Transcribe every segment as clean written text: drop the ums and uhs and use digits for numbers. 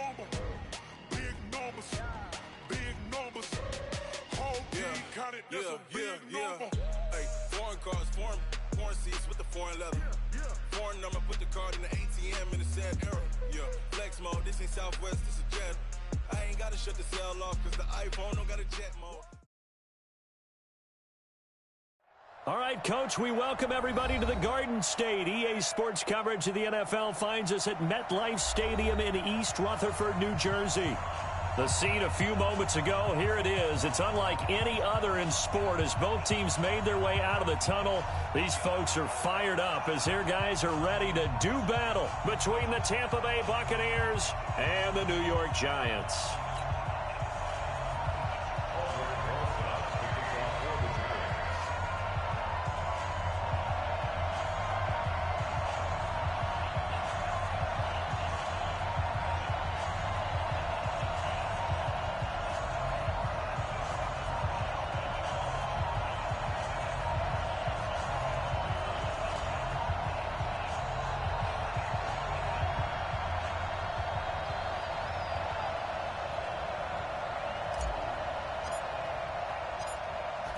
number. Big numbers. Big numbers. Whole team counted, that's a big number. Hey, foreign cars, foreign seats with the foreign leather. Foreign number, put the card in the ATM in the sad era. Yeah, flex mode, this ain't Southwest, this is Jet. I ain't gotta shut the cell off, cause the iPhone don't got a jet mode. All right, Coach, we welcome everybody to the Garden State. EA Sports coverage of the NFL finds us at MetLife Stadium in East Rutherford, New Jersey. The scene a few moments ago, here it is. It's unlike any other in sport as both teams made their way out of the tunnel. These folks are fired up as their guys are ready to do battle between the Tampa Bay Buccaneers and the New York Giants.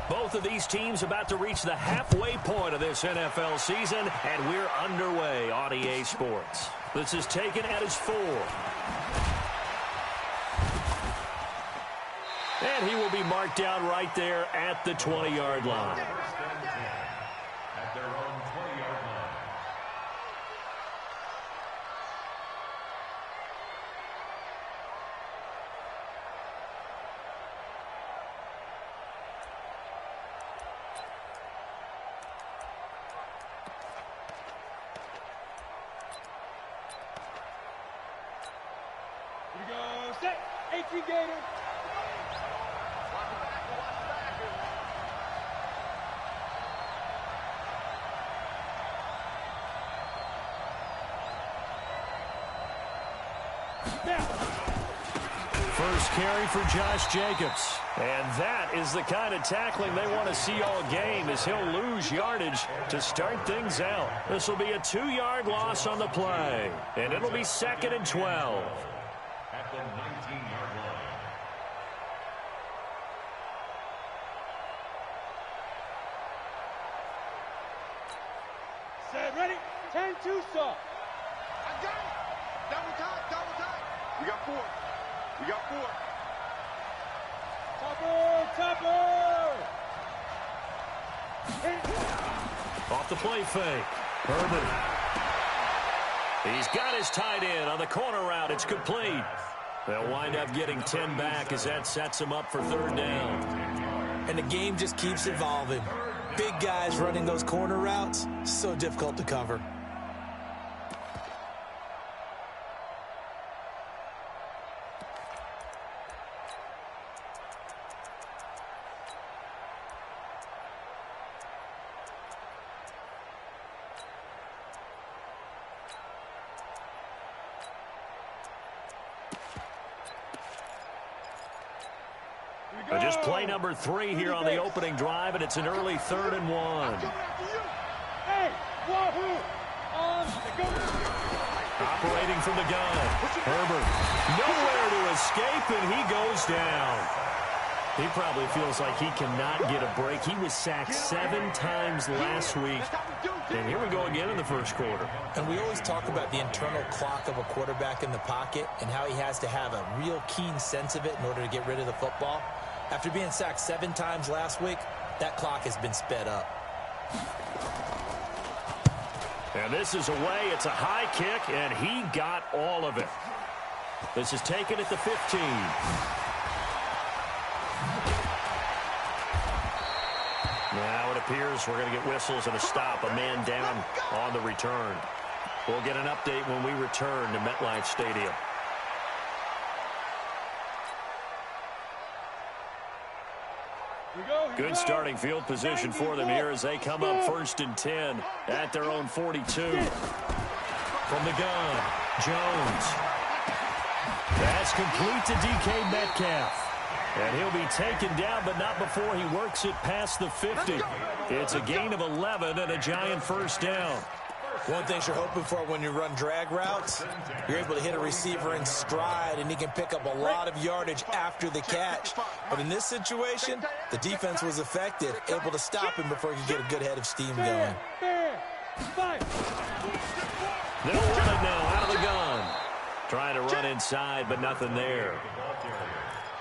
Both of these teams about to reach the halfway point of this NFL season, and we're underway on EA Sports. This is taken at his 4. And he will be marked down right there at the 20-yard line. At their own 20-yard line. Here we go, set, 18 Gator. First carry for Josh Jacobs. And that is the kind of tackling they want to see all game as he'll lose yardage to start things out. This will be a 2-yard loss on the play. And it'll be 2nd and 12. At the 19-yard line. Set, ready, 10-2 stop. I got it. Double time, double time. We got 4. We got 4. Topper. Off the play fake. Herbert. He's got his tight end on the corner route. It's complete. They'll wind up getting 10 back as that sets him up for 3rd down. And the game just keeps evolving. Big guys running those corner routes, so difficult to cover. Just play number 3 here on the opening drive, and it's an early 3rd and 1. Hey, Wahoo! Operating from the gun. Herbert, nowhere to escape, and he goes down. He probably feels like he cannot get a break. He was sacked 7 times last week. And here we go again in the first quarter. And we always talk about the internal clock of a quarterback in the pocket and how he has to have a real keen sense of it in order to get rid of the football. After being sacked 7 times last week, that clock has been sped up. And this is away. It's a high kick, and he got all of it. This is taken at the 15. Now it appears we're going to get whistles and a stop. A man down on the return. We'll get an update when we return to MetLife Stadium. Good starting field position for them here as they come up 1st and 10 at their own 42. From the gun, Jones. That's complete to DK Metcalf. And he'll be taken down, but not before he works it past the 50. It's a gain of 11 and a Giant first down. One thing you're hoping for when you run drag routes, you're able to hit a receiver in stride, and he can pick up a lot of yardage after the catch. But in this situation, the defense was effective, able to stop him before he could get a good head of steam going. They'll run it now out of the gun. Trying to run inside, but nothing there.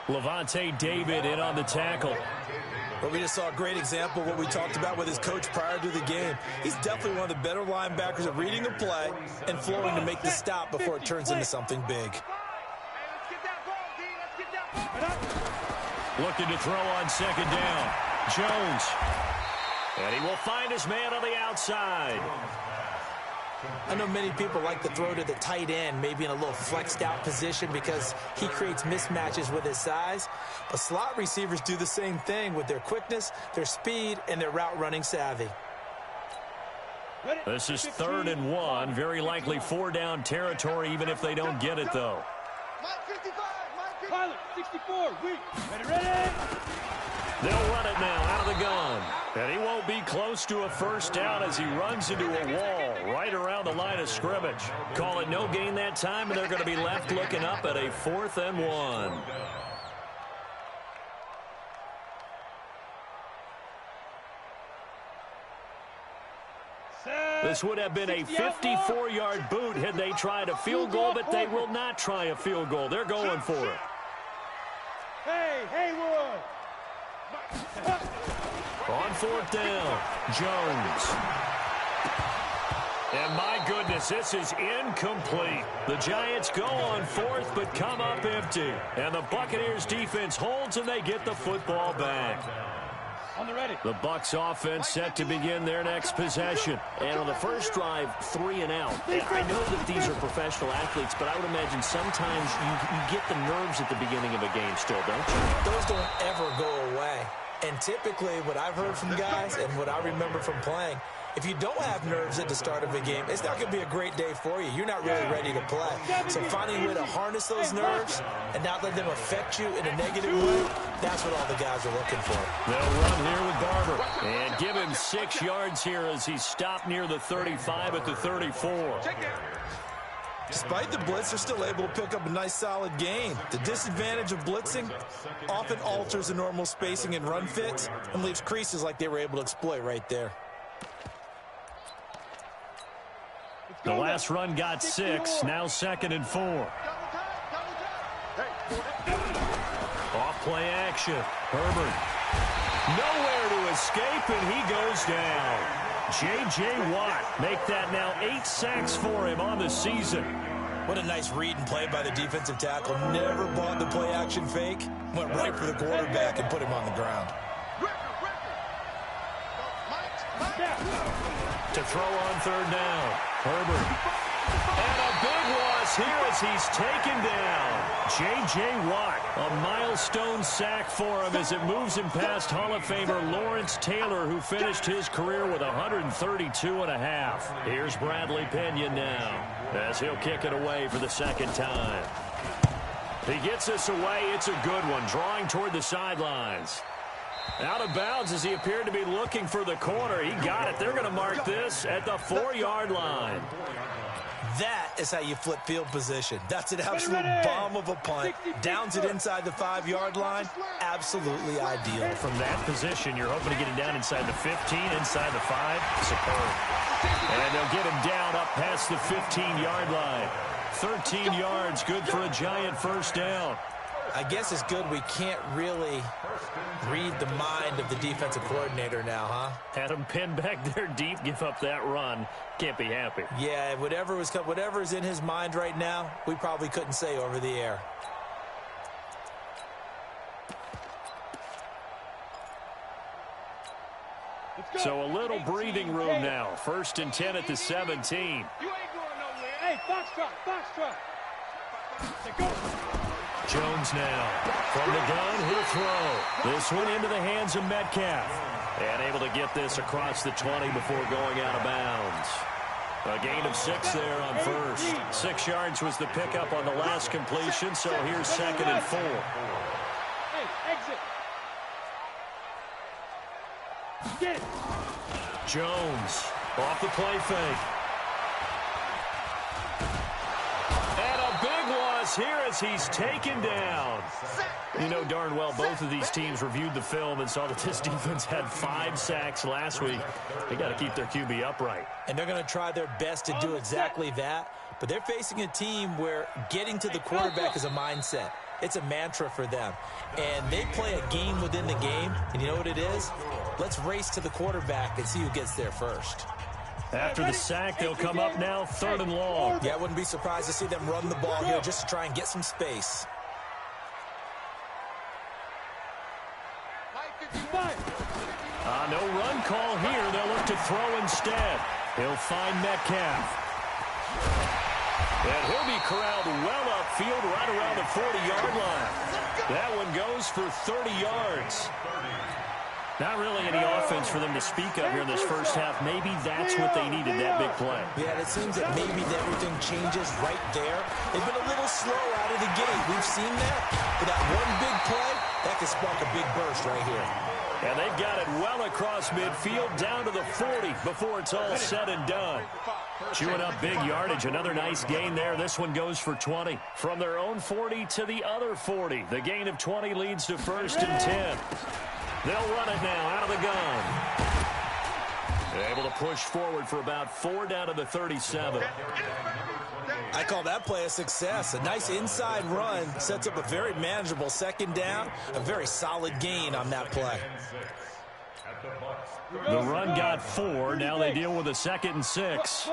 Levante David in on the tackle. Well, we just saw a great example of what we talked about with his coach prior to the game. He's definitely one of the better linebackers at reading a play and flowing to make the stop before it turns into something big. Looking to throw on second down. Jones. And he will find his man on the outside. I know many people like to throw to the tight end, maybe in a little flexed out position because he creates mismatches with his size. But slot receivers do the same thing with their quickness, their speed, and their route running savvy. This is 3rd and 1. Very likely 4-down territory, even if they don't get it, though. Pilot, 64, weak. Ready? They'll run it now out of the gun. And he won't be close to a first down as he runs into a wall right around the line of scrimmage. Call it no gain that time, and they're going to be left looking up at a 4th and 1. This would have been a 54-yard boot had they tried a field goal, but they will not try a field goal. They're going for it. Hey, Haywood. On 4th down, Jones. And my goodness, this is incomplete. The Giants go on 4th, but come up empty. And the Buccaneers defense holds, and they get the football back. On the ready. The Bucs offense set to begin their next possession. And on the first drive, 3 and out. I know that these are professional athletes, but I would imagine sometimes you get the nerves at the beginning of a game still, don't you? Those don't ever go away. And typically what I've heard from guys and what I remember from playing, if you don't have nerves at the start of a game, it's not going to be a great day for you. You're not really ready to play. So finding a way to harness those nerves and not let them affect you in a negative way, that's what all the guys are looking for. They'll run here with Barber and give him 6 yards here as he stopped near the 35 at the 34. Despite the blitz, they're still able to pick up a nice solid gain. The disadvantage of blitzing often alters the normal spacing and run fits and leaves creases like they were able to exploit right there. The last run got 6, now 2nd and 4. Off play action. Herbert. Nowhere to escape, and he goes down. J.J. Watt make that now 8 sacks for him on the season. What a nice read and play by the defensive tackle. Never bought the play action fake. Went right for the quarterback and put him on the ground. To throw on 3rd down. Herbert. And a big loss here as he's taken down. J.J. Watt, a milestone sack for him as it moves him past Hall of Famer Lawrence Taylor, who finished his career with 132.5. Here's Bradley Pinion now as he'll kick it away for the 2nd time. He gets this away. It's a good one, drawing toward the sidelines. Out of bounds as he appeared to be looking for the corner. He got it. They're going to mark this at the 4-yard line. That is how you flip field position. That's an absolute bomb of a punt. Downs it inside the 5-yard line. Absolutely ideal. From that position, you're hoping to get him down inside the 15, inside the 5. Superb. And they'll get him down up past the 15-yard line. 13 yards, good for a Giant first down. I guess it's good we can't really read the mind of the defensive coordinator now, huh? Had him pinned back there deep, give up that run. Can't be happy. Yeah, whatever is in his mind right now, we probably couldn't say over the air. So a little breathing room now. 1st and 10 at the 17. You ain't going nowhere. Hey, foxtrot. Jones now. From the gun, he'll throw. This one into the hands of Metcalf. And able to get this across the 20 before going out of bounds. A gain of 6 there on 1st. 6 yards was the pickup on the last completion, so here's 2nd and 4. Hey, exit. Get it. Jones off the play fake. falls here as he's taken down. You know darn well both of these teams reviewed the film and saw that this defense had 5 sacks last week. They got to keep their QB upright. And they're going to try their best to do exactly that. But they're facing a team where getting to the quarterback is a mindset. It's a mantra for them. And they play a game within the game. And you know what it is? Let's race to the quarterback and see who gets there first. After the sack, they'll come up now 3rd and long. Yeah, I wouldn't be surprised to see them run the ball here just to try and get some space. No run call here. They'll look to throw instead. He'll find Metcalf. And he'll be corralled well upfield right around the 40-yard line. That one goes for 30 yards. Not really any offense for them to speak of here in this first half. Maybe that's what they needed, that big play. Yeah, it seems that maybe everything changes right there. They've been a little slow out of the gate. We've seen that. But that one big play, that could spark a big burst right here. And they've got it well across midfield down to the 40 before it's all said and done. Chewing up big yardage. Another nice gain there. This one goes for 20. From their own 40 to the other 40. The gain of 20 leads to 1st and 10. They'll run it now out of the gun. Able to push forward for about 4 down to the 37. I call that play a success. A nice inside run sets up a very manageable 2nd down. A very solid gain on that play. The run got 4. Now they deal with a 2nd and 6.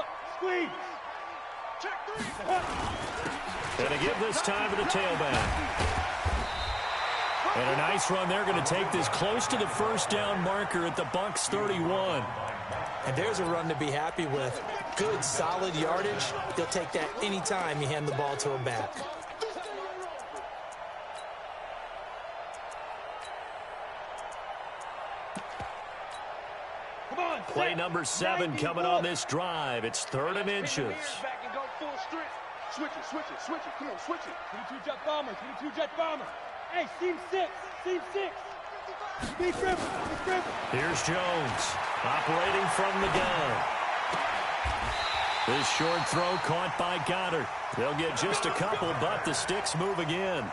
And to give this time to the tailback. And a nice run. They're going to take this close to the 1st down marker at the Bucs 31. And there's a run to be happy with. Good, solid yardage. They'll take that anytime you hand the ball to him back. Play number 7 coming on this drive. It's 3rd and inches. Switch it. Come on, switch it. 22 jet bomber, 22 jet bomber. Hey, seam 6. Big grip. Here's Jones operating from the gun. This short throw caught by Goddard. They'll get just a couple, but the sticks move again.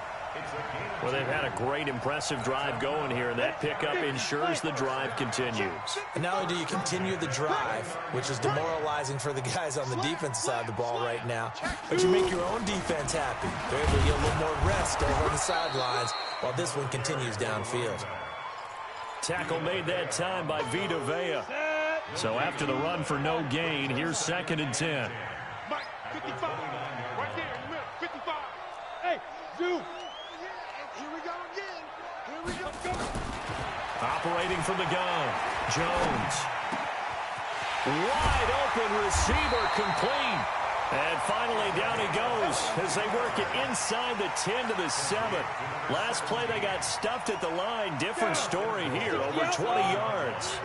Well, they've had a great, impressive drive going here, and that pickup ensures the drive continues. And not only do you continue the drive, which is demoralizing for the guys on the defensive side of the ball right now, but you make your own defense happy. They're able to get a little more rest over on the sidelines while this one continues downfield. Tackle made that time by Vita Vea. So after the run for no gain, here's 2nd and 10. Mike, 55. Right there in the middle, 55. Hey, Zoo. Here we go again. Here we go. Operating from the gun, Jones. Wide open receiver complete. And finally down he goes as they work it inside the 10 to the 7. Last play they got stuffed at the line. Different story here, over 20 yards.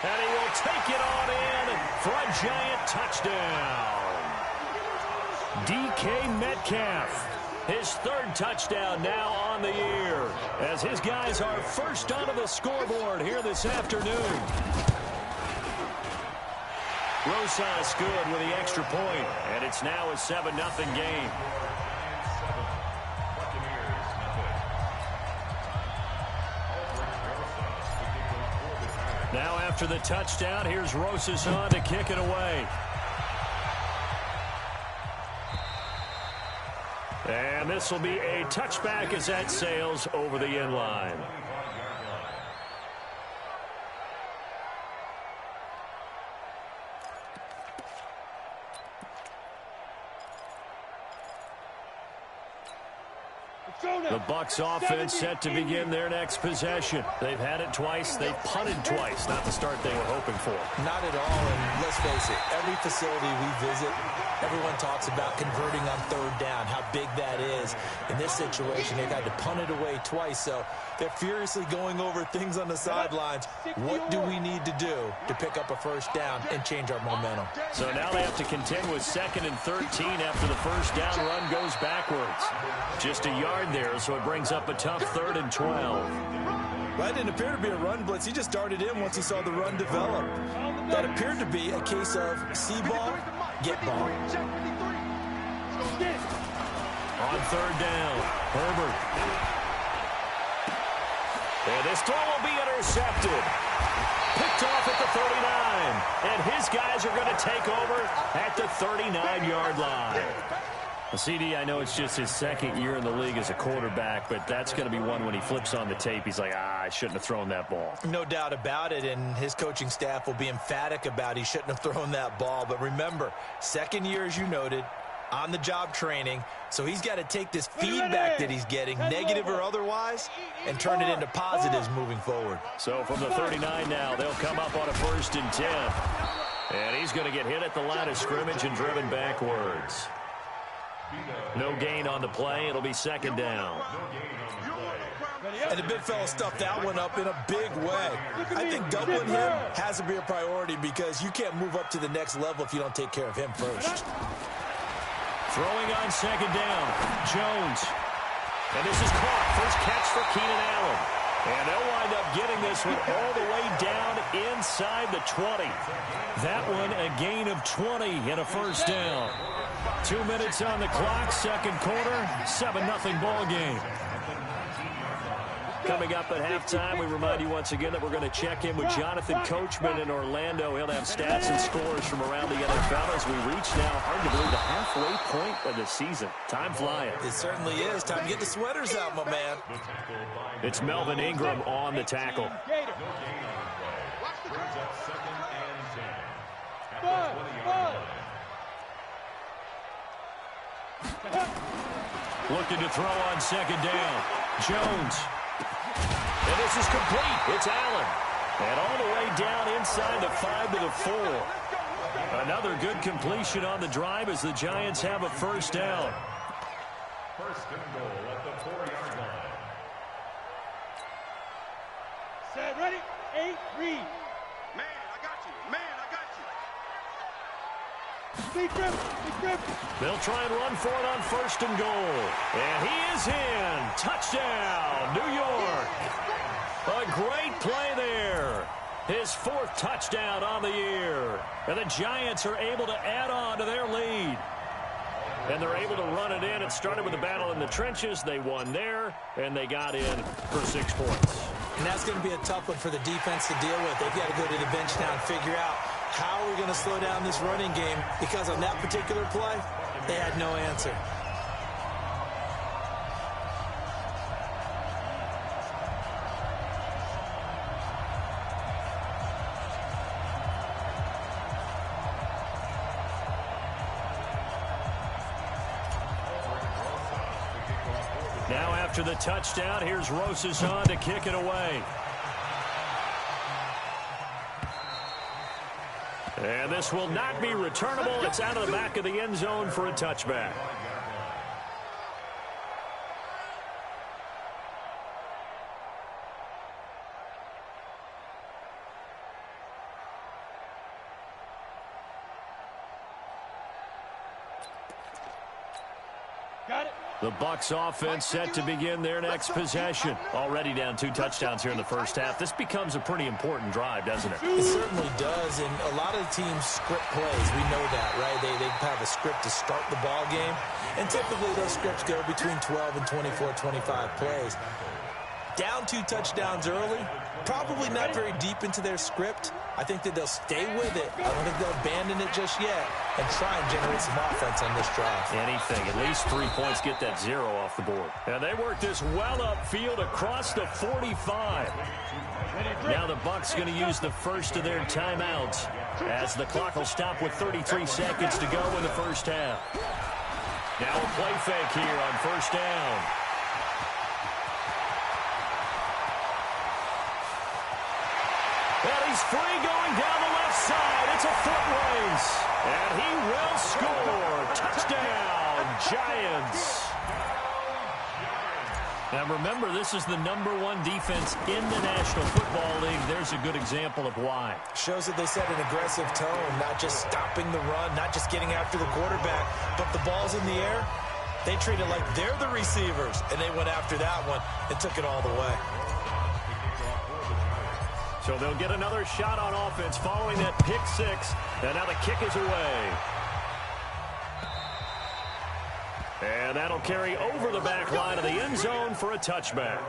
And he will take it on in for a giant touchdown. DK Metcalf, his 3rd touchdown now on the year, as his guys are first onto the scoreboard here this afternoon. Rosas good with the extra point, and it's now a 7-0 game. Now after the touchdown, here's Rosas on to kick it away. And this will be a touchback as that sails over the end line. The Bucs offense set to begin their next possession. They've had it twice. They've punted twice. Not the start they were hoping for. Not at all, and let's face it, every facility we visit, everyone talks about converting on 3rd down, how big that is. In this situation, they've had to punt it away twice, so they're furiously going over things on the sidelines. What do we need to do to pick up a 1st down and change our momentum? So now they have to contend with 2nd and 13 after the 1st down run goes backwards. Just a yard there, so it brings up a tough 3rd and 12. Well, that didn't appear to be a run blitz. He just darted in once he saw the run develop. That appeared to be a case of see ball, get ball. On third down, Herbert. And this throw will be intercepted. Picked off at the 39. And his guys are going to take over at the 39-yard line. CD, I know it's just his second year in the league as a quarterback, but that's going to be one when he flips on the tape. He's like, I shouldn't have thrown that ball. No doubt about it, and his coaching staff will be emphatic about he shouldn't have thrown that ball. But remember, second year, as you noted, on-the-job training, so he's got to take this feedback that he's getting, negative or otherwise, and turn it into positives moving forward. So from the 39 now, they'll come up on a 1st and 10. And he's going to get hit at the line of scrimmage and driven backwards. No gain on the play. It'll be second down. And the big fella stuffed that one up in a big way. I think doubling him has to be a priority because you can't move up to the next level if you don't take care of him first. Throwing on second down, Jones. And this is caught. First catch for Keenan Allen. And they'll wind up getting this one all the way down inside the 20. That one a gain of 20 and a first down. 2 minutes on the clock, second quarter, 7-0 ball game. Coming up at halftime, we remind you once again that we're going to check in with Jonathan Coachman in Orlando. He'll have stats and scores from around the NFL as we reach now, hard to believe, the halfway point of the season. Time flying. It certainly is. Time to get the sweaters out, my man. It's Melvin Ingram on the tackle. Looking to throw on second down. Jones. And this is complete. It's Allen. And all the way down inside the 5 to the 4. Another good completion on the drive as the Giants have a first down. First and goal at the 4-yard line. Set, ready, 8, read. Man, I got you. Man, I got you. Big grip, big grip. They'll try and run for it on first and goal. And he is in. Touchdown, New York. A great play there. His 4th touchdown on the year. And the Giants are able to add on to their lead. And they're able to run it in. It started with a battle in the trenches. They won there, and they got in for 6 points. And that's going to be a tough one for the defense to deal with. They've got to go to the bench now and figure out how are we going to slow down this running game, because on that particular play, they had no answer. Now after the touchdown, here's Rosas on to kick it away. And this will not be returnable. It's out of the back of the end zone for a touchback. Got it. The Bucs offense set to begin their next possession. Already down 2 touchdowns here in the first half. This becomes a pretty important drive, doesn't it? It certainly does, and a lot of the teams script plays. We know that, right? They have a script to start the ball game, and typically those scripts go between 12 and 24, 25 plays. Down 2 touchdowns early, probably not very deep into their script. I think that they'll stay with it. I don't think they'll abandon it just yet and try and generate some offense on this drive. Anything. At least 3 points, get that 0 off the board. And they work this well upfield across the 45. Now the Bucs going to use the first of their timeouts as the clock will stop with 33 seconds to go in the first half. Now a play fake here on first down. And he's free going down the left side. It's a foot race. And he will score. Touchdown, Giants. Now remember, this is the #1 defense in the National Football League. There's a good example of why. Shows that they set an aggressive tone, not just stopping the run, not just getting after the quarterback, but the ball's in the air. They treat it like they're the receivers, and they went after that one and took it all the way. So they'll get another shot on offense following that pick six. And now the kick is away. And that'll carry over the back line of the end zone for a touchback.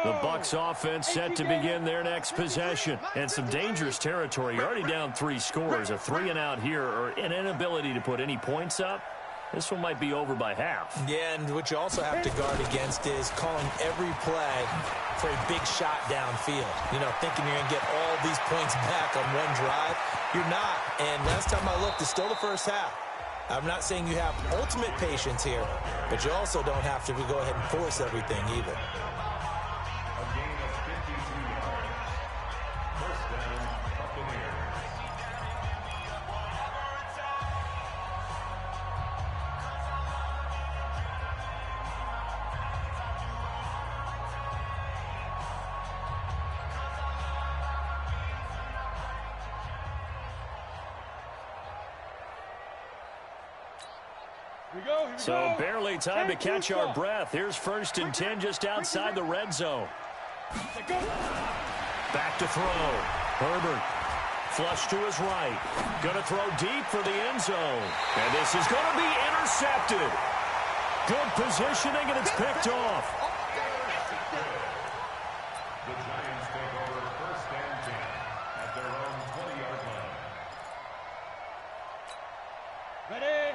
The Bucs offense set to begin their next possession. And some dangerous territory. You're already down 3 scores. A 3-and-out here or an inability to put any points up. This one might be over by half. Yeah, and what you also have to guard against is calling every play for a big shot downfield. You know, thinking you're going to get all these points back on one drive. You're not. And last time I looked, it's still the first half. I'm not saying you have ultimate patience here, but you also don't have to go ahead and force everything either. So barely time to catch our breath. Here's 1st and 10 just outside the red zone. Back to throw. Herbert. Flush to his right. Going to throw deep for the end zone. And this is going to be intercepted. Good positioning, and it's picked off. The Giants take over 1st and 10 at their own 20-yard line.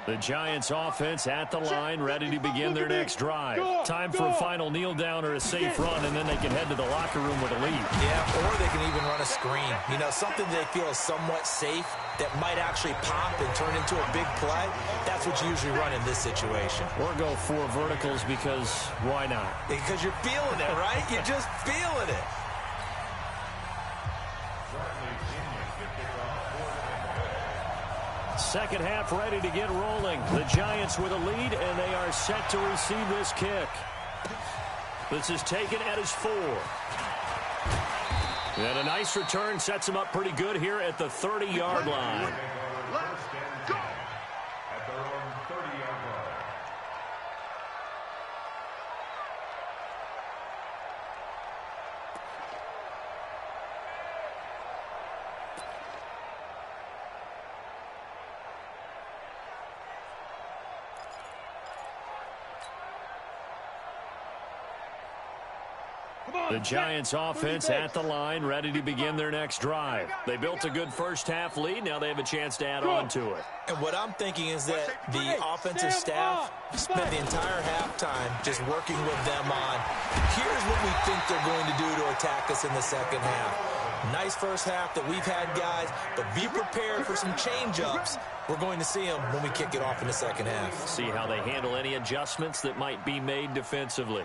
The Giants offense at the line, ready to begin their next drive. Time for a final kneel down or a safe run, and then they can head to the locker room with a lead. Yeah, or they can even run a screen. You know, something they feel is somewhat safe that might actually pop and turn into a big play. That's what you usually run in this situation. Or go 4 verticals because why not? Because you're feeling it, right? You're just feeling it. Second half ready to get rolling. The Giants with a lead, and they are set to receive this kick. This is taken at his 4. And a nice return sets him up pretty good here at the 30-yard line. The Giants offense at the line, ready to begin their next drive. They built a good first half lead. Now they have a chance to add on to it. And what I'm thinking is that the offensive staff spent the entire halftime just working with them on, here's what we think they're going to do to attack us in the second half. Nice first half that we've had, guys, but be prepared for some change-ups. We're going to see them when we kick it off in the second half. See how they handle any adjustments that might be made defensively.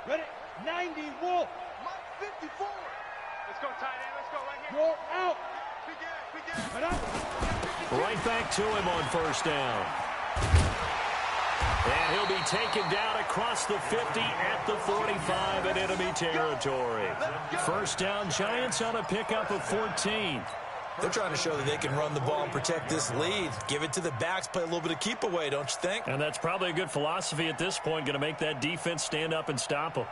Ready? 90, Wolf. Mike 54. Let's go, tight end. Let's go right here. You're out. Begin. Right up. Right back to him on first down. And he'll be taken down across the 50 at the 45 in enemy territory. First down, Giants on a pickup of 14. They're trying to show that they can run the ball and protect this lead. Give it to the backs, play a little bit of keep away, don't you think? And that's probably a good philosophy at this point, going to make that defense stand up and stop them.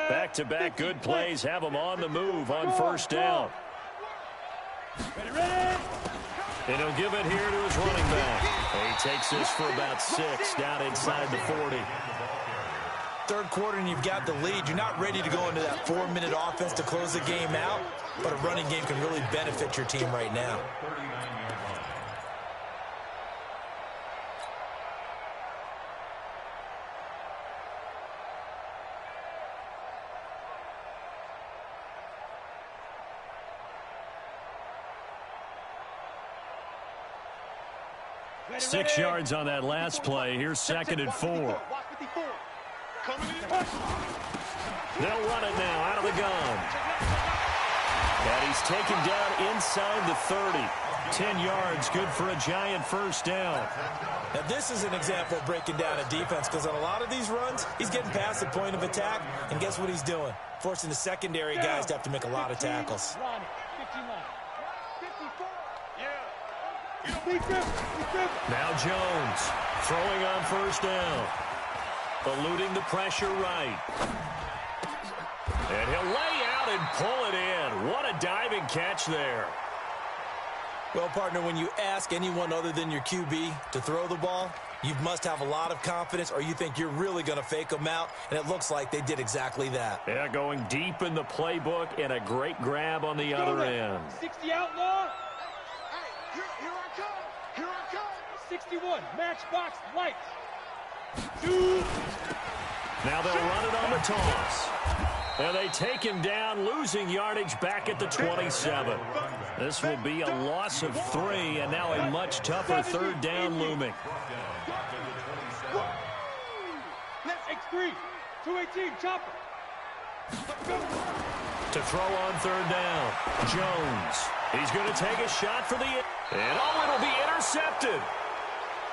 Back-to-back good plays have them on the move on first down. Ready? And he'll give it here to his running back. He takes this for about 6 down inside the 40. Third quarter and you've got the lead. You're not ready to go into that 4-minute offense to close the game out, but a running game can really benefit your team right now. 6 yards on that last play. Here's 2nd and 4. They'll run it now out of the gun. And he's taken down inside the 30. 10 yards, good for a Giant first down. Now, this is an example of breaking down a defense, because on a lot of these runs, he's getting past the point of attack, and guess what he's doing? Forcing the secondary guys to have to make a lot of tackles. Now Jones throwing on first down. Eluding the pressure right. And he'll lay out and pull it in. What a diving catch there. Well, partner, when you ask anyone other than your QB to throw the ball, you must have a lot of confidence, or you think you're really going to fake them out, and it looks like they did exactly that. Yeah, going deep in the playbook and a great grab on the other end. 60 outlaw. Hey, here I come. Here I come. 61, matchbox lights. Now they'll run it on the toss. And they take him down, losing yardage back at the 27. This will be a loss of 3, and now a much tougher 3rd down looming. X3, 218, chopper. To throw on 3rd down, Jones. He's going to take a shot for the... And it'll be intercepted.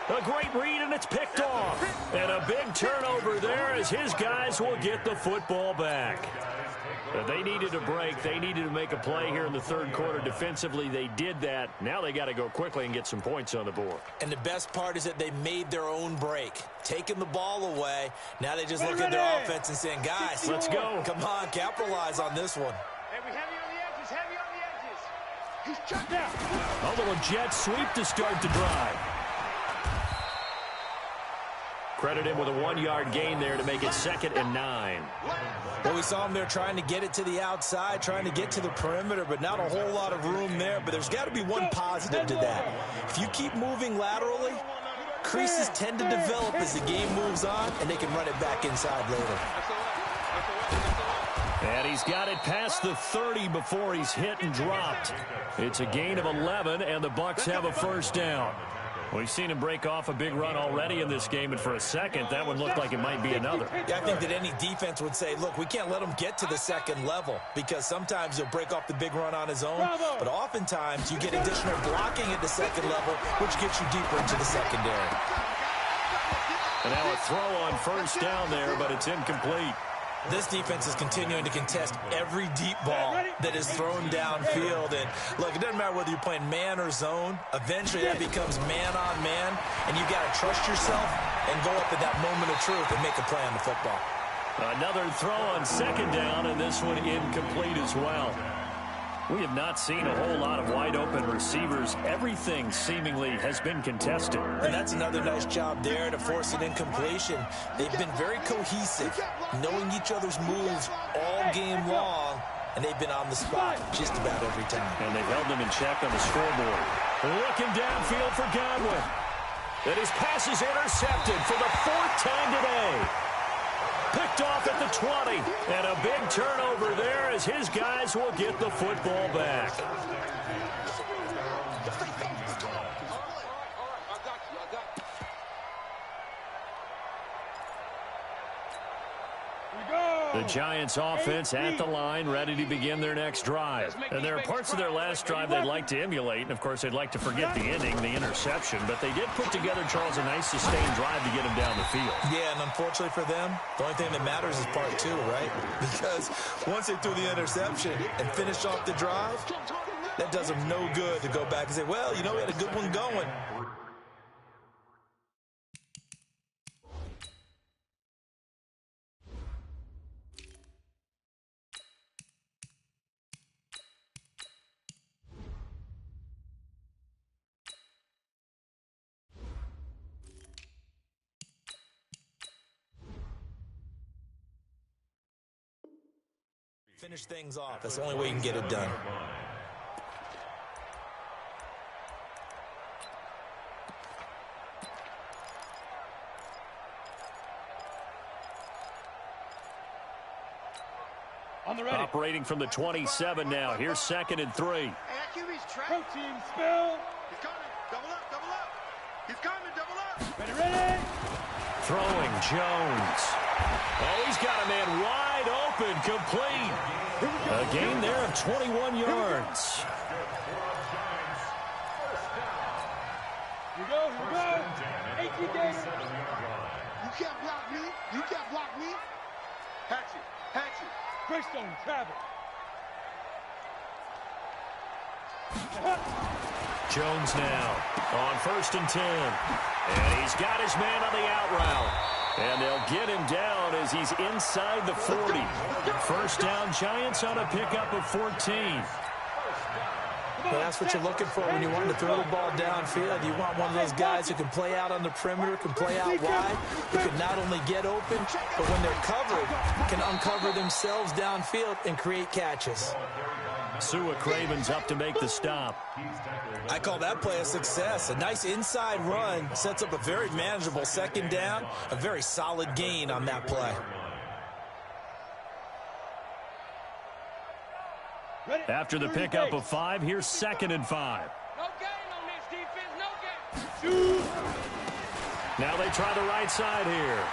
A great read, and it's picked off. And a big turnover there as his guys will get the football back. They needed a break. They needed to make a play here in the 3rd quarter. Defensively, they did that. Now they got to go quickly and get some points on the board. And the best part is that they made their own break, taking the ball away. Now they just look at their offense and saying, guys, let's go. Come on, capitalize on this one. Hey, we heavy on the edges, heavy on the edges. He's checked out. A little jet sweep to start the drive. Credit him with a 1-yard gain there to make it 2nd and 9. Well, we saw him there trying to get it to the outside, trying to get to the perimeter, but not a whole lot of room there. But there's got to be one positive to that. If you keep moving laterally, creases tend to develop as the game moves on, and they can run it back inside later. And he's got it past the 30 before he's hit and dropped. It's a gain of 11, and the Bucs have a first down. We've seen him break off a big run already in this game, and for a second, that one looked like it might be another. Yeah, I think that any defense would say, look, we can't let him get to the 2nd level, because sometimes he'll break off the big run on his own, but oftentimes you get additional blocking at the 2nd level, which gets you deeper into the secondary. And now a throw on first down there, but it's incomplete. This defense is continuing to contest every deep ball that is thrown downfield. And, look, it doesn't matter whether you're playing man or zone. Eventually, that becomes man-on-man, and you've got to trust yourself and go up at that moment of truth and make a play on the football. Another throw on 2nd down, and this one incomplete as well. We have not seen a whole lot of wide-open receivers. Everything seemingly has been contested. And that's another nice job there to force an incompletion. They've been very cohesive, knowing each other's moves all game long, and they've been on the spot just about every time. And they've held them in check on the scoreboard. Looking downfield for Godwin. And his pass is intercepted for the 4th time today. Picked off at the 20, and a big turnover there as his guys will get the football back. The Giants offense at the line, ready to begin their next drive. And there are parts of their last drive they'd like to emulate, and of course they'd like to forget the ending, the interception, but they did put together, Charles, a nice sustained drive to get him down the field. Yeah, and unfortunately for them, the only thing that matters is part 2, right? Because once they threw the interception and finished off the drive, that does them no good to go back and say, well, you know, we had a good one going. Finish things off. That's the only way you can get it done. On the ready. Operating from the 27 now. Here's 2nd and 3. Hey, that QB's trapped. Protein spill. He's coming. Double up, double up. He's coming, double up. Ready, ready. Throwing Jones. Oh, he's got a man wide open, complete. A gain there of 21 yards. Here we go. 18 days. You can't block me. You can't block me. Hatchet, hatchet. Greystone, travel. Jones now on 1st and 10. And he's got his man on the out route. And they'll get him down as he's inside the 40. First down, Giants on a pickup of 14. Well, that's what you're looking for when you want to throw the ball downfield. You want one of those guys who can play out on the perimeter, can play out wide, who can not only get open, but when they're covered, can uncover themselves downfield and create catches. Sua Craven's up to make the stop. I call that play a success. A nice inside run sets up a very manageable second down, a very solid gain on that play. After the pickup of 5, here's 2nd and 5. No gain on this defense, no gain. Now they try the right side here.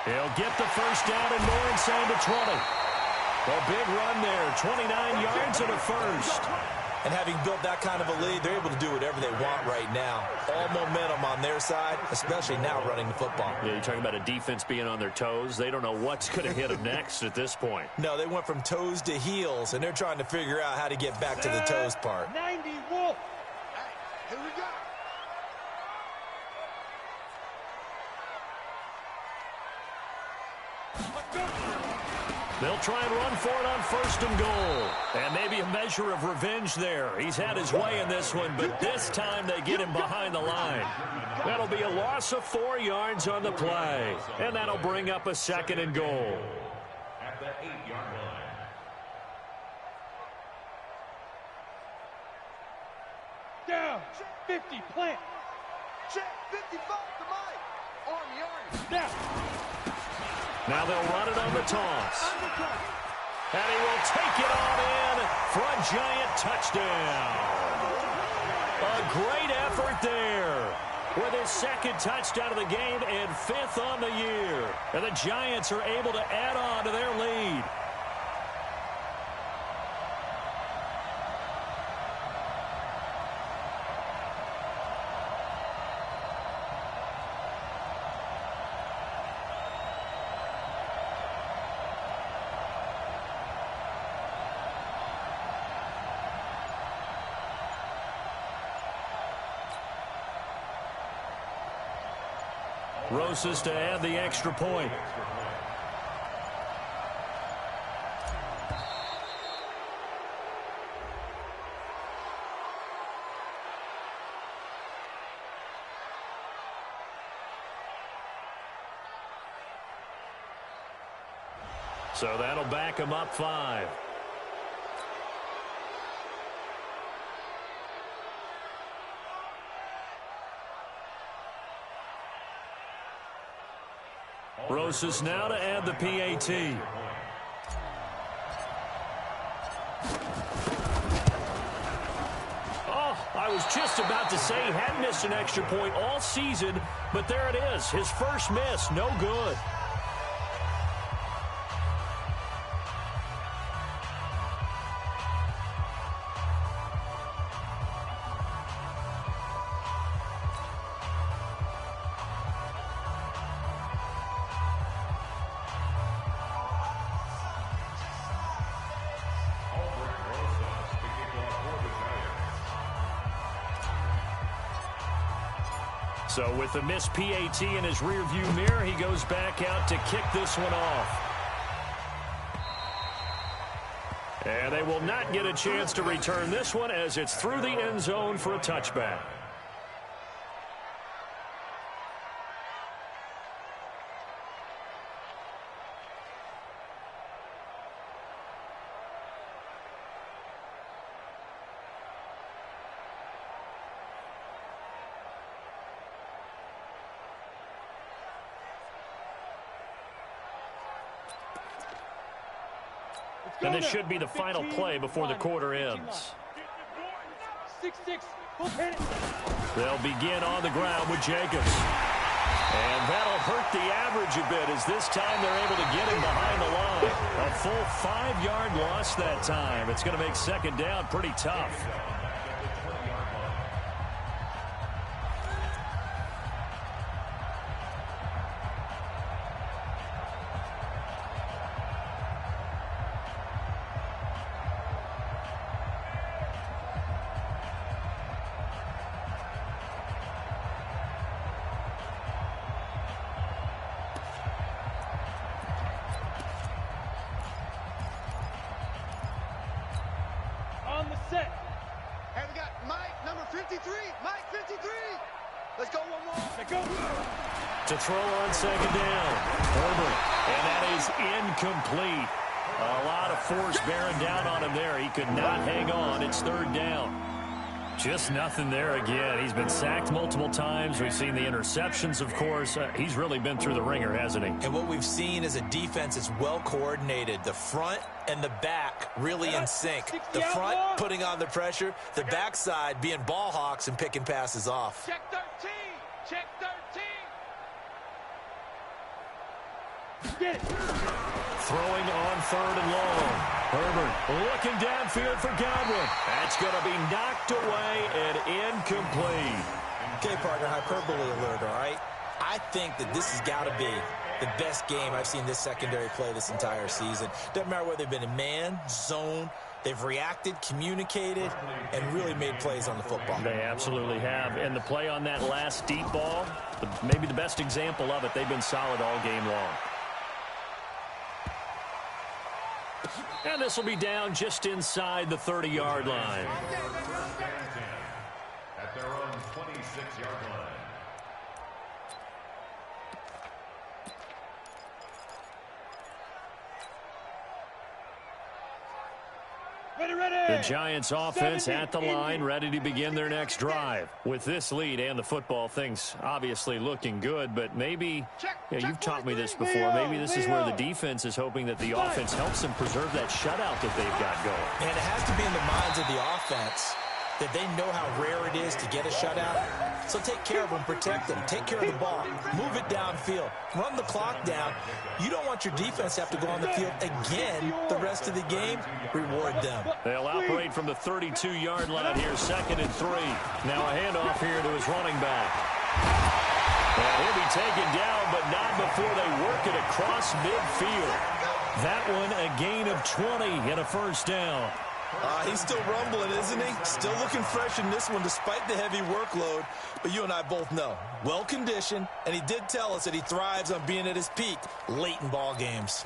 He'll get the first down and more inside the 20. A big run there, 29 yards and a first. And having built that kind of a lead, they're able to do whatever they want right now. All momentum on their side, especially now running the football. Yeah, you're talking about a defense being on their toes. They don't know what's going to hit them next at this point. No, they went from toes to heels, and they're trying to figure out how to get back to the toes part. 90 Wolf. Here we go. They'll try and run for it on 1st and goal. And maybe a measure of revenge there. He's had his way in this one, but this time they get him behind the line. That'll be a loss of 4 yards on the play. And that'll bring up a 2nd and goal. At the 8-yard line. Down. 50, plant. Check 55 to Mike. Army. Down. Now they'll run it on the toss. And he will take it on in for a Giant touchdown. A great effort there with his 2nd touchdown of the game and 5th on the year. And the Giants are able to add on to their lead. Rosas to add the extra point. So that'll back him up 5. Rosas now to add the PAT. Oh, I was just about to say he hadn't missed an extra point all season, but there it is. His first miss, no good. So with the missed PAT in his rearview mirror, he goes back out to kick this one off. And they will not get a chance to return this one as it's through the end zone for a touchback. And this should be the final play before the quarter ends. 6'6". Hit it. They'll begin on the ground with Jacobs. And that'll hurt the average a bit as this time they're able to get him behind the line. A full 5-yard loss that time. It's going to make second down pretty tough. On the set. Hey, we got Mike, number 53. Mike, 53. Let's go one more. Let's go. To throw on second down. Herbert. And that is incomplete. A lot of force bearing down on him there. He could not hang on. It's third down. Just nothing there again. He's been sacked multiple times. We've seen the interceptions, of course. He's really been through the ringer, hasn't he? And what we've seen is a defense that's well coordinated. The front and the back really in sync. The front putting on the pressure. The backside being ball hawks and picking passes off. Check 13. Check 13. Get it. Throwing on third and long. Herbert looking downfield for Godwin. That's going to be knocked away and incomplete. Okay, partner, hyperbole alert, all right? I think that this has got to be the best game I've seen this secondary play this entire season. Doesn't matter whether they've been in man, zone, they've reacted, communicated, and really made plays on the football. They absolutely have. And the play on that last deep ball, maybe the best example of it, they've been solid all game long. And this will be down just inside the 30-yard line. At their own 26-yard line. The Giants offense at the line, ready to begin their next drive. With this lead and the football, things obviously looking good, but maybe, you've taught me this before, maybe this is where the defense is hoping that the offense helps them preserve that shutout that they've got going. And it has to be in the minds of the offense that they know how rare it is to get a shutout. So take care of them, protect them, take care of the ball, move it downfield, run the clock down. You don't want your defense to have to go on the field again the rest of the game. Reward them. They'll operate from the 32-yard line here, 2nd and 3. Now a handoff here to his running back. And he'll be taken down, but not before they work it across midfield. That one a gain of 20 and a first down. He's still rumbling, isn't he? Still looking fresh in this one despite the heavy workload. But you and I both know, well-conditioned, and he did tell us that he thrives on being at his peak late in ball games.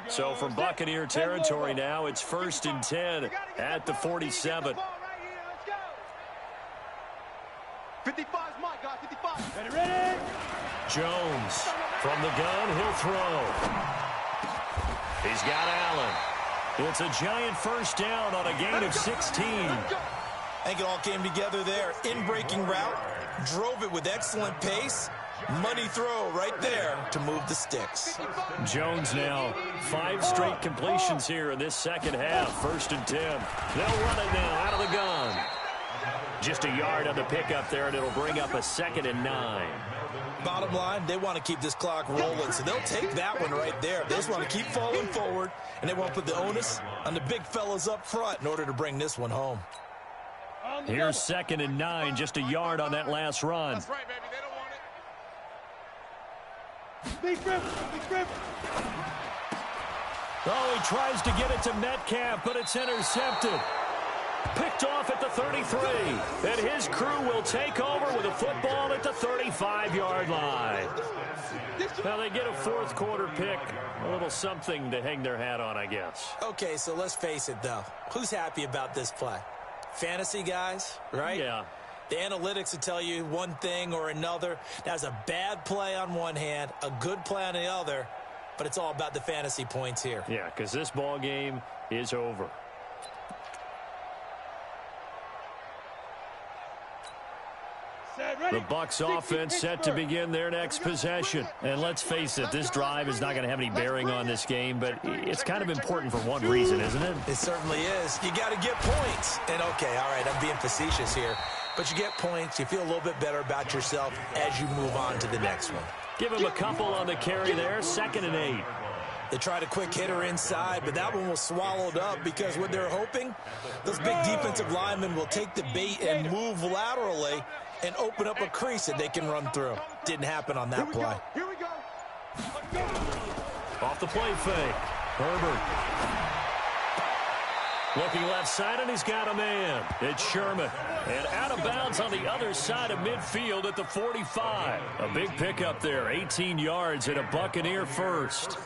So from Buccaneer territory now, it's 1st and 10 at the 47. 55's Mike, guys, 55. Ready. Jones from the gun, he'll throw. He's got Allen. It's a giant first down on a gain of 16. I think it all came together there. In-breaking route, drove it with excellent pace. Money throw right there to move the sticks. Jones now 5 straight completions here in this second half. 1st and 10. They'll run it now out of the gun. Just a yard on the pickup there, and it'll bring up a 2nd and 9. Bottom line, they want to keep this clock rolling, so they'll take that one right there. They just want to keep falling forward, and they want to put the onus on the big fellas up front in order to bring this one home. Here's 2nd and 9, just a yard on that last run. That's right, baby. They don't want it. Big rip. Oh, he tries to get it to Metcalf, but it's intercepted. Picked off at the 33. And his crew will take over with a football at the 35-yard line. Now they get a 4th quarter pick. A little something to hang their hat on, I guess. Okay, so let's face it, though. Who's happy about this play? Fantasy guys, right? Yeah. The analytics will tell you one thing or another. That's a bad play on one hand, a good play on the other, but it's all about the fantasy points here. Yeah, because this ball game is over. The Bucs offense set to begin their next possession. And let's face it, this drive is not going to have any bearing on this game, but it's kind of important for one reason, isn't it? It certainly is. You got to get points. And okay, all right, I'm being facetious here, but you get points, you feel a little bit better about yourself as you move on to the next one. Give him a couple on the carry there, 2nd and 8. They tried a quick hitter inside, but that one was swallowed up because what they're hoping, those big defensive linemen will take the bait and move laterally and open up a crease that they can run through. Didn't happen on that play. Here we go. Off the play fake. Herbert. Looking left side, and he's got a man. It's Sherman. And out of bounds on the other side of midfield at the 45. A big pickup there, 18 yards and a Buccaneer first.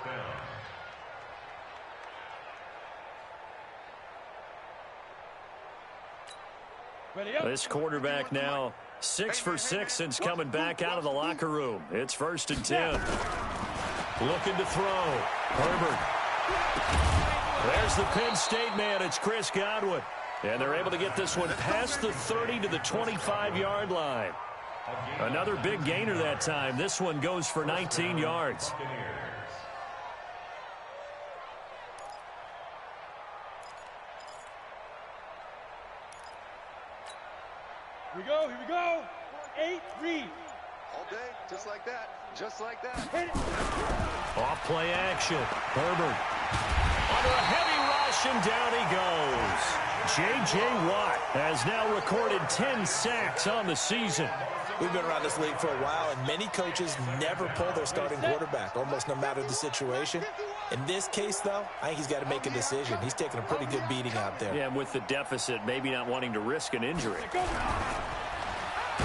This quarterback now 6 for 6 since coming back out of the locker room. It's 1st and 10. Looking to throw. Herbert. There's the Penn State man. It's Chris Godwin. And they're able to get this one past the 30 to the 25-yard line. Another big gainer that time. This one goes for 19 yards. Here we go, here we go. 8, read. All day, just like that. Just like that. Hit it. Off play action. Herbert. Under a heavy rush, and down he goes. J.J. Watt has now recorded 10 sacks on the season. We've been around this league for a while, and many coaches never pull their starting quarterback, almost no matter the situation. In this case, though, I think he's got to make a decision. He's taking a pretty good beating out there. Yeah, and with the deficit, maybe not wanting to risk an injury.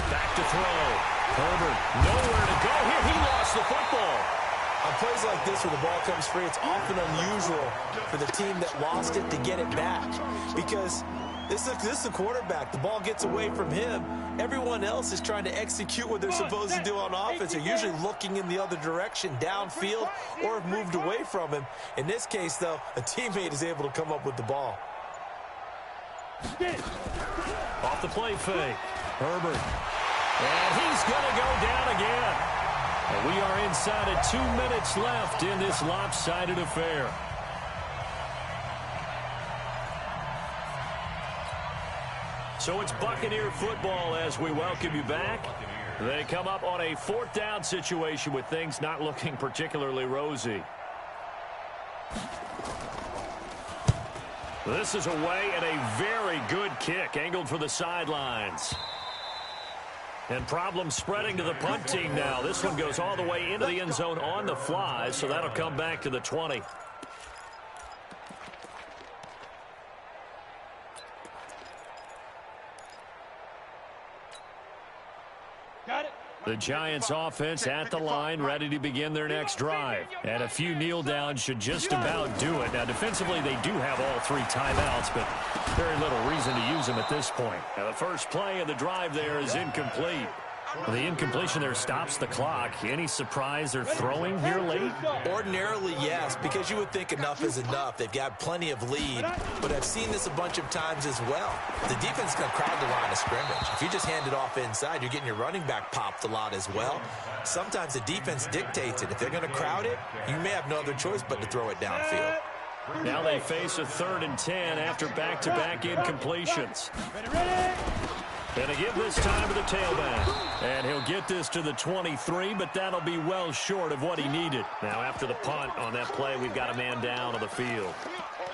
Back to throw. Herbert, nowhere to go here. He lost the football. On plays like this where the ball comes free, it's often unusual for the team that lost it to get it back. Because this is a quarterback. The ball gets away from him. Everyone else is trying to execute what they're supposed to do on offense. They're usually looking in the other direction, downfield, or have moved away from him. In this case, though, a teammate is able to come up with the ball. Off the play fake. Herbert. And he's going to go down again. And we are inside of 2 minutes left in this lopsided affair. So it's Buccaneer football as we welcome you back. They come up on a 4th down situation with things not looking particularly rosy. This is away and a very good kick angled for the sidelines. And problems spreading to the punt team now. This one goes all the way into the end zone on the fly, so that'll come back to the 20. The Giants offense at the line, ready to begin their next drive. And a few kneel downs should just about do it. Now, defensively, they do have all 3 timeouts, but very little reason to use them at this point. Now, the first play of the drive there is incomplete. The incompletion there stops the clock. Any surprise they're throwing here late? Ordinarily, yes, because you would think enough is enough. They've got plenty of lead, but I've seen this a bunch of times as well. The defense is going to crowd the line of scrimmage. If you just hand it off inside, you're getting your running back popped a lot as well. Sometimes the defense dictates it. If they're going to crowd it, you may have no other choice but to throw it downfield. Now they face a 3rd and 10 after back-to-back incompletions. And to give this time to the tailback. And he'll get this to the 23, but that'll be well short of what he needed. Now, after the punt on that play, we've got a man down on the field.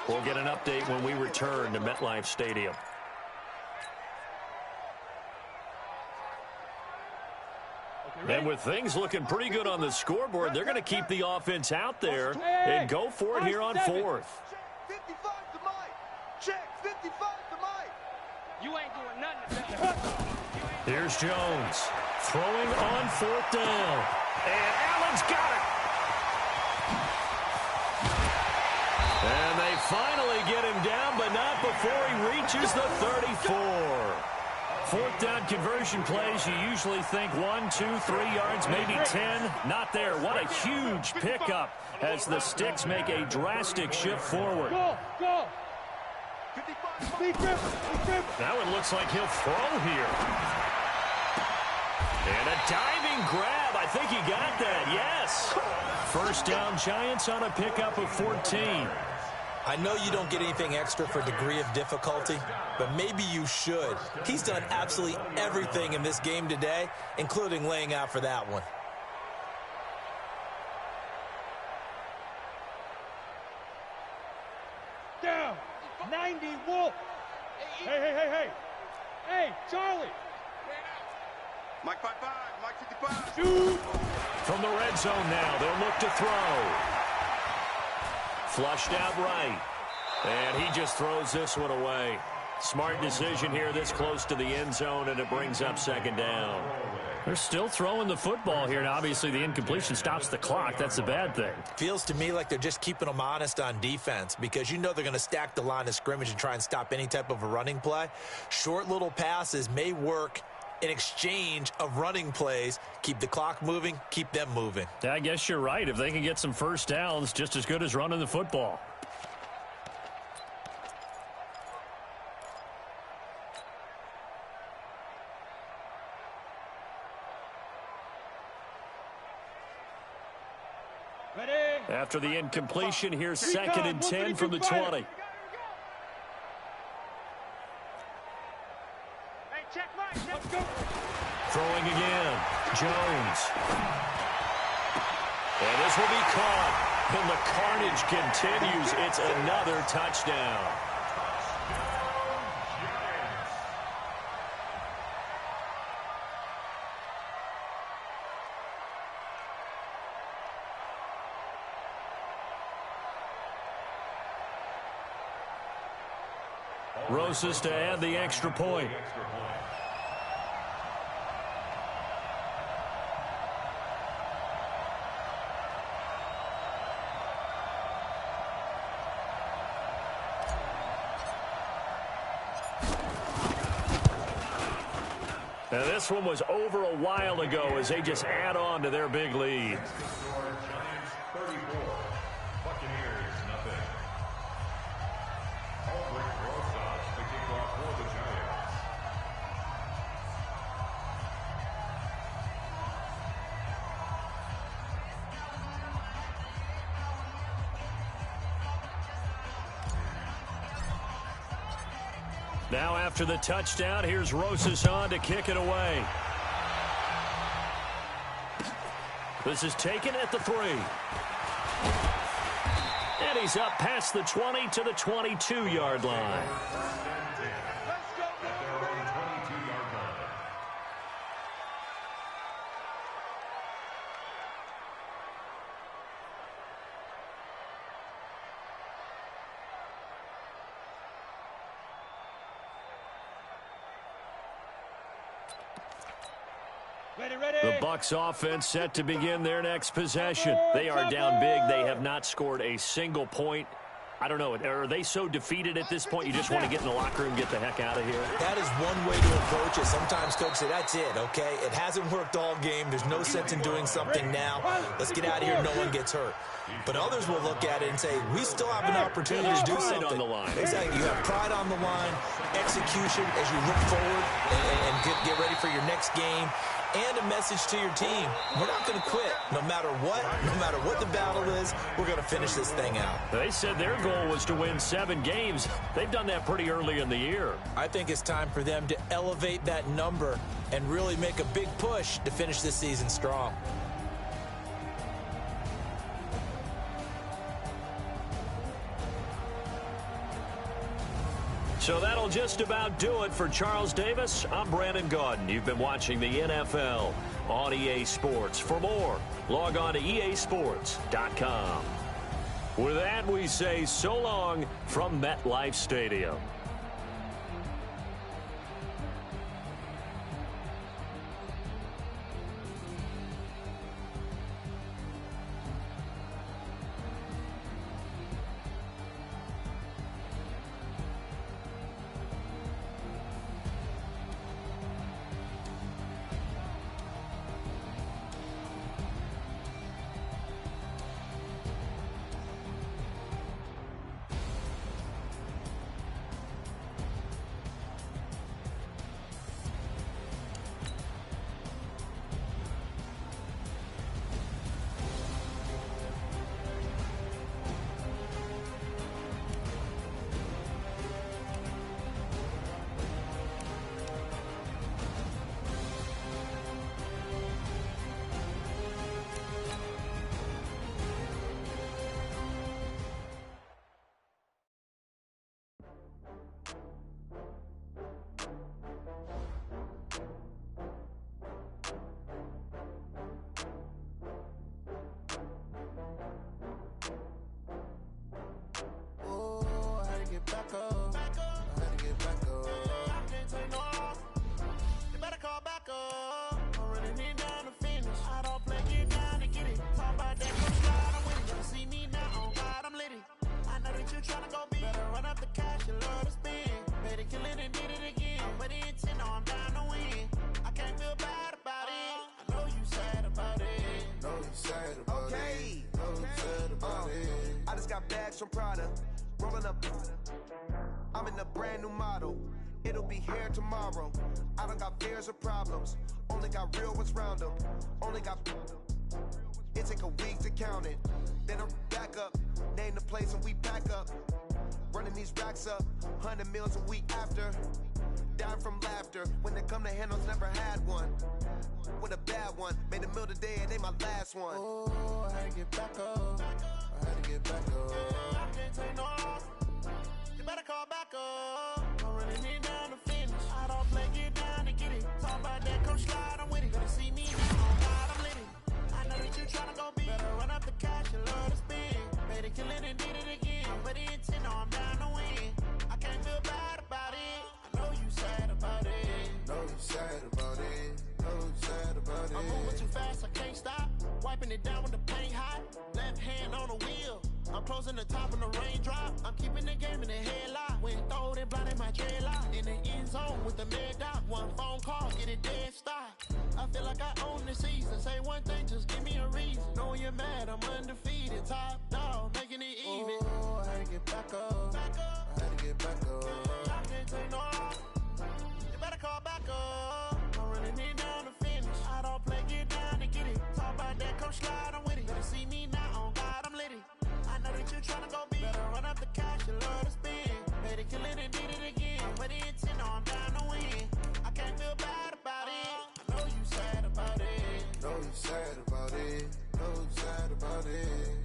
We'll get an update when we return to MetLife Stadium. And with things looking pretty good on the scoreboard, they're going to keep the offense out there and go for it here on 4th. 55 to Mike. Check 55 to Mike. You ain't doing nothing. Here's Jones throwing on 4th down. And Allen's got it. And they finally get him down, but not before he reaches the 34. 4th down conversion plays, you usually think 1, 2, 3 yards, maybe 10. Not there. What a huge pickup as the Sticks make a drastic shift forward. Go, go. Big grip. That one looks like he'll throw here. And a diving grab. I think he got that, yes. First down, Giants on a pickup of 14. I know you don't get anything extra for degree of difficulty, but maybe you should. He's done absolutely everything in this game today, including laying out for that one. Down. 90, Wolf. Hey. Hey, Charlie. Mike 5-5, Mike 55. Shoot. From the red zone now, they'll look to throw. Flushed out right. And he just throws this one away. Smart decision here this close to the end zone, and it brings up second down. They're still throwing the football here, and obviously the incompletion stops the clock. That's the bad thing. Feels to me like they're just keeping them honest on defense because you know they're going to stack the line of scrimmage and try and stop any type of a running play. Short little passes may work in exchange of running plays. Keep the clock moving, keep them moving. Yeah, I guess you're right. If they can get some first downs, just as good as running the football. Ready. After the incompletion, here's second and 10 from the 20. Hey, check right. Let's go. Throwing again. Jones. And this will be caught. And the carnage continues. It's another touchdown. Rosas to add the extra point. Now this one was over a while ago as they just add on to their big lead. Giants 34, Buccaneers nothing. Albrecht Rosas, the kickoff for the Giants. Now after the touchdown, here's Rosas on to kick it away. This is taken at the 3. And he's up past the 20 to the 22-yard line. At their own 22-yard line. The Bucs offense set to begin their next possession. They are down big. They have not scored a single point. I don't know. Are they so defeated at this point you just want to get in the locker room and get the heck out of here? That is one way to approach it. Sometimes coaches say, that's it, okay? It hasn't worked all game. There's no sense in doing something now. Let's get out of here. No one gets hurt. But others will look at it and say, we still have an opportunity to do something. On the line. Exactly. You have pride on the line, execution as you look forward and get ready for your next game. And a message to your team. We're not going to quit. No matter what the battle is, we're going to finish this thing out. They said their goal was to win 7 games. They've done that pretty early in the year. I think it's time for them to elevate that number and really make a big push to finish this season strong. So that'll just about do it for Charles Davis. I'm Brandon Gaudin. You've been watching the NFL on EA Sports. For more, log on to easports.com. With that, we say so long from MetLife Stadium. tryna go be. Better run up the cash, you love to spend. Better kill it and did it again. But the intent, no, I'm down to win. I can't feel bad about it. I know you sad about it. Know you sad about it. Know you sad about it. I just got bags from Prada. Rolling up. I'm in a brand new model. It'll be here tomorrow. I don't got fears or problems. Only got real ones round them. Only got. It take a week to count it. Then I'm back up. Name the place and we pack up. Running these racks up. 100 meals a week after. Dying from laughter. When they come to handles, never had one. With a bad one. Made a meal today and they my last one. Oh, I had to get back up. I had to get back up. I can't take no loss. You better call back up. I'm running it down to finish. I don't play, get down to get it. Talk about that, come slide, I'm with it. Better see me now, oh God, I'm lit it. I know that you tryna go big. Better run up the cash, you love to spend. Better kill it and did it again. But the intent, no, I'm down to win. I can't feel bad about it. I know you sad about it. Know you sad about it. Know you sad about it. I'm moving too fast, I can't stop. Wiping it down with the paint hot. Left hand on the wheel. I'm closing the top when the raindrop. I'm keeping the game in the headlock. When throwed and blinded my dreadlock. In the end zone with the mad dot. One phone call, get it dead stop. I feel like I own the season. Say one thing, just give me a reason. Knowing you're mad, I'm undefeated. Top dog, making it even. Oh, I had to get back up. I had to get back up. I can't take no loss. You better call back up. I'm running it down to finish. I don't play, get down to get it. Talk about that, come slide, I'm with it. Better see me now, oh God, I'm lit it. I know that you tryna go big. Better run up the cash, you love to spend. Better kill it and did it again. But the intent, no, I'm down to win. I can't feel bad about it. I know you sad about it. Know you sad about it. Know you sad about it.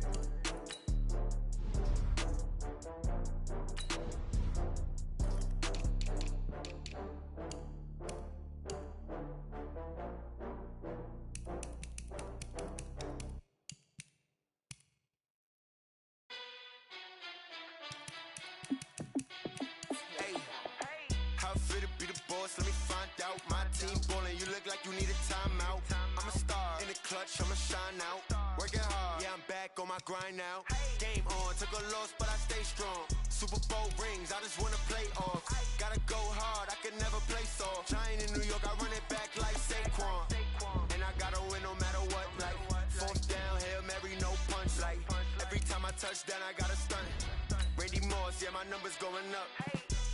How fit to be the boss? Let me find out. My team ballin', you look like you need a timeout. I'm a star in the clutch, I'ma shine out. Working hard, yeah, I'm back on my grind now. Game on, took a loss, but I stay strong. Super Bowl rings, I just wanna play off. Gotta go hard, I can never play soft. Giant in New York, I run it back like Saquon. And I gotta win no matter what, like fourth down, Hail Mary, no punch. Like every time I touch down, I gotta stun. Randy Moss, yeah, my numbers going up.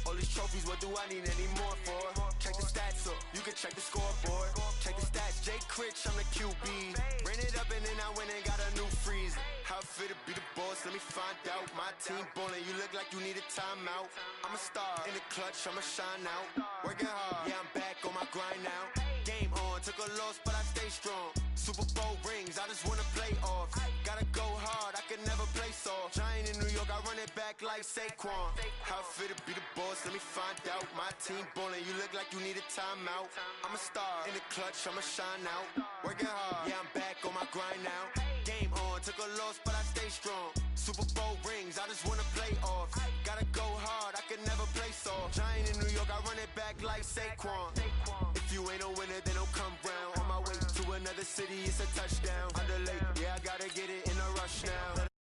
All these trophies, what do I need any more for? Check the stats up, you can check the scoreboard. Check the stats, Jake Critch, I'm the QB. Ran it up and then I went and got a new freeze. How fit to be the boss, let me find out. My team ballin', you look like you need a timeout. I'm a star in the clutch, I'ma shine out. Working hard, yeah, I'm back on my grind now. Game on, took a loss, but I stay strong. Super Bowl rings, I just wanna play off. Gotta go hard, I can never play soft. Giant in New York, I run it back like Saquon. How fit to be the boss, let me find out. My team ballin', you look like you need a timeout. I'm a star in the clutch, I'ma shine out. Working hard, yeah, I'm back on my grind now. Game on, took a loss, but I stay strong. Super Bowl rings, I just wanna play off. Gotta go hard, I can never play soft. Giant in New York, I run it back like Saquon. If you ain't a winner, then don't come round. On my way to another city, it's a touchdown. Underlay, yeah, I gotta get it in a rush now.